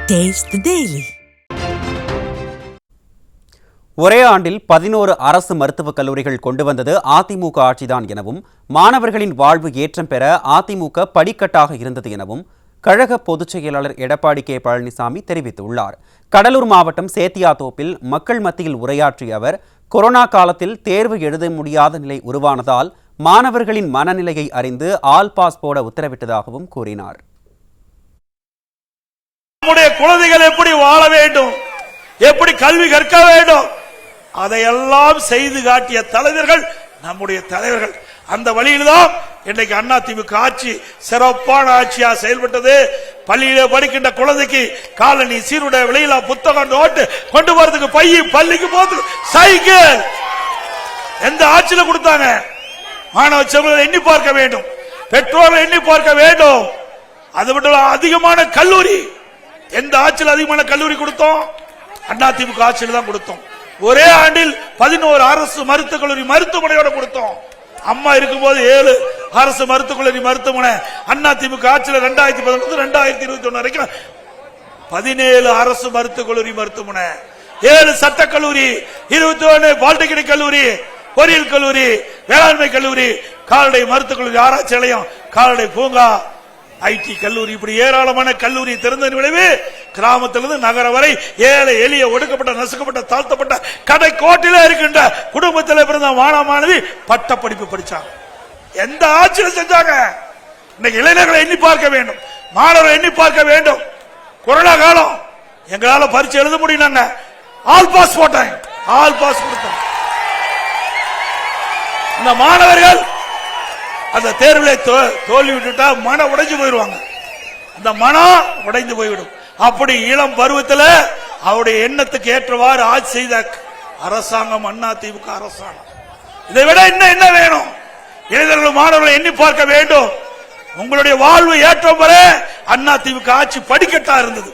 Taste the Daily. ஒரே ஆண்டில் 11 அரசு மருத்துவக் கல்லூரிகள் கொண்டு வந்தது அதிமுக ஆட்சிதான் எனவும் மாணவர்களின் வாழ்வு ஏற்றம் பெற அதிமுக படிக்கட்டாக இருந்தது எனவும் கழக பொதுச் செயலாளர் எடப்பாடி கே பழனிசாமி தெரிவித்துள்ளார். கடலூர் மாவட்டம் சேத்தியாத்தோப்பில் மக்கள் மத்தியில் உரையாற்றிய அவர் கொரோனா காலத்தில் தேர்வு எழுத முடியாத நிலை உருவானதால் மாணவர்களின் மனநிலையை அறிந்து ஆல் பாஸ் போட உத்தரவிட்டதாகவும் கூறினார். நம்முடைய குழந்தைகள் எப்படி வாழ வேண்டும், எப்படி கல்வி கற்க வேண்டும், அதையெல்லாம் செய்து காட்டிய தலைவர்கள் நம்முடைய தலைவர்கள். அந்த வழியில்தான் இன்றைக்கு அதிமுக ஆட்சி சிறப்பான ஆட்சியா செயல்பட்டது. பள்ளியிலே படிக்கின்ற குழந்தைக்கு காலனி, சீருடை, விலையில்லா புத்தகம், நோட்டு கொண்டு போறதுக்கு பைய, பள்ளிக்கு போறதுக்கு சைக்கிள் எந்த ஆட்சியில கொடுத்தாங்க? மாணவ செல்வங்களை எண்ணி பார்க்க வேண்டும், பெற்றோர்கள் எண்ணி பார்க்க வேண்டும். அது மட்டும் அதிகமான கல்லூரி எந்த ஆட்சியில் அதிகமான கல்லூரி கொடுத்தோம்? அதிமுக ஆட்சியில் தான் கொடுத்தோம். ஒரே ஆண்டில் 11 அரசு மருத்துவக் கல்லூரி மருத்துவமனையோட கொடுத்தோம். அம்மா இருக்கும்போது 7 அரசு மருத்துவக் கல்லூரி மருத்துவமனை, அதிமுக ஆட்சியில் 2019 2021 வரைக்கும் 17 அரசு மருத்துவக் கல்லூரி மருத்துவமனை, 7 சட்டக்கல்லூரி, 21 பாலிடெக்னிக் கல்லூரி, பொறியியல் கல்லூரி, வேளாண்மை கல்லூரி, கால்நடை மருத்துவக் கல்லூரி, ஆராய்ச்சி நிலையம், கால்நடை பூங்கா, ஐடி கல்லூரி, இப்படி ஏராளமான கல்லூரி திறந்த விளைவு கிராமத்திலிருந்து நகர வரை ஏழை எளிய ஒடுக்கப்பட்ட நசுக்கப்பட்ட தாழ்த்தப்பட்ட கடை கோட்டில இருக்கின்ற குடும்பத்தில் பிறந்த மாணவ பட்ட படிப்பு படிச்சாங்க. எந்த ஆட்சியில் செஞ்சாங்க? இன்னைக்கு இளைஞர்களை எண்ணி பார்க்க வேண்டும், மாணவர்களை எண்ணி பார்க்க வேண்டும். கொரோனா காலம் எங்களால பரீட்சை எழுத முடியும். ஆல் பாஸ் போட்டேன், ஆல் பாஸ் கொடுத்தோம். இந்த மாணவர்கள் அந்த தேர்வுகளை தோல்வி விட்டுட்டா மனம் உடைஞ்சு போயிடுவாங்க. அந்த மனம் உடைந்து போய்விடும். அப்படி இளம் பருவத்தில் அவருடைய எண்ணத்துக்கு ஏற்றவாறு ஆட்சி செய்த அரசாங்கம் அதிமுக அரசாங்கம். இதை விட என்ன வேணும்? இளைஞர்கள் மாணவர்களை எண்ணி பார்க்க வேண்டும். உங்களுடைய வாழ்வு ஏற்றம் வர அதிமுக ஆட்சி படிக்கட்டா இருந்தது.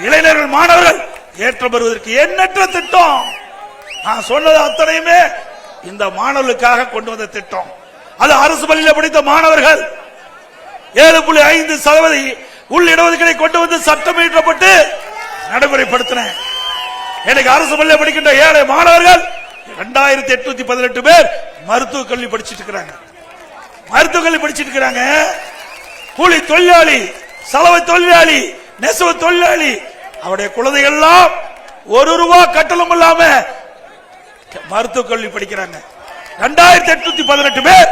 இளைஞர்கள் மாணவர்கள் ஏற்றம் பெறுவதற்கு எண்ணற்ற திட்டம். நான் சொன்னது அத்தனையுமே இந்த மாணவர்களுக்காக கொண்டு வந்த திட்டம். அது அரசு பள்ளியில் படித்த மாணவர்கள் 7.5% உள் இடஒதுக்கீடை கொண்டு வந்து சட்டம் இயற்றப்பட்டு நடைமுறைப்படுத்தின. எனக்கு அரசு பள்ளியில் படிக்கின்ற ஏழை மாணவர்கள் 2818 பேர் மருத்துவக் கல்வி படிச்சிட்டு இருக்கிறாங்க. மருத்துவக் கல்வி படிச்சிட்டு இருக்கிறாங்க. கூலி தொழிலாளி, சலவை தொழிலாளி, நெசவு தொழிலாளி, அவருடைய குழந்தைகள் எல்லாம் ₹1 கட்டணம் இல்லாம மருத்துவக் கல்வி படிக்கிறாங்க. 2818 பேர்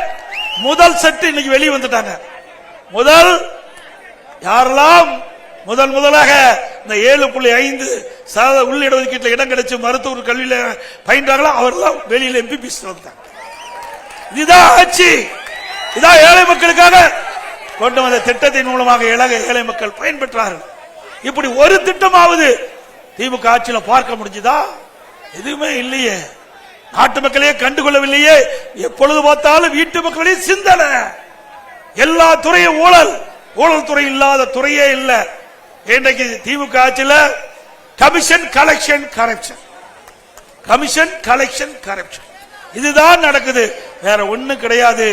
முதல் செட்டு இன்னைக்கு வெளியே வந்துட்டாங்க. யாரெல்லாம் முதலாக இந்த 7.5% உள்ள இடஒதுக்கீட்டில் இடம் கிடைச்சு மருத்துவ கல்வியில பயின்றாங்களோ அவரெல்லாம் வெளியில எம்பிபிஎஸ் வந்தாங்க. இதுதான் ஆட்சி, இதான் ஏழை மக்களுக்காக கொண்டு வந்த திட்டத்தின் மூலமாக ஏழை மக்கள் பயன்பெற்றார்கள். இப்படி ஒரு திட்டமாவது திமுக ஆட்சியில் பார்க்க முடிஞ்சதா? எதுவுமே இல்லையே. நாட்டு மக்களையே கண்டுகொள்ளவில்லையே. எப்பொழுது பார்த்தாலும் வீட்டு மக்களே சிந்தனை. எல்லா துறையும் ஊழல், ஊழல் துறை இல்லாத துறையே இல்லை. இன்றைக்கு திமுக ஆட்சியில் commission collection corruption, commission collection corruption இதுதான் நடக்குது, வேற ஒண்ணும் கிடையாது.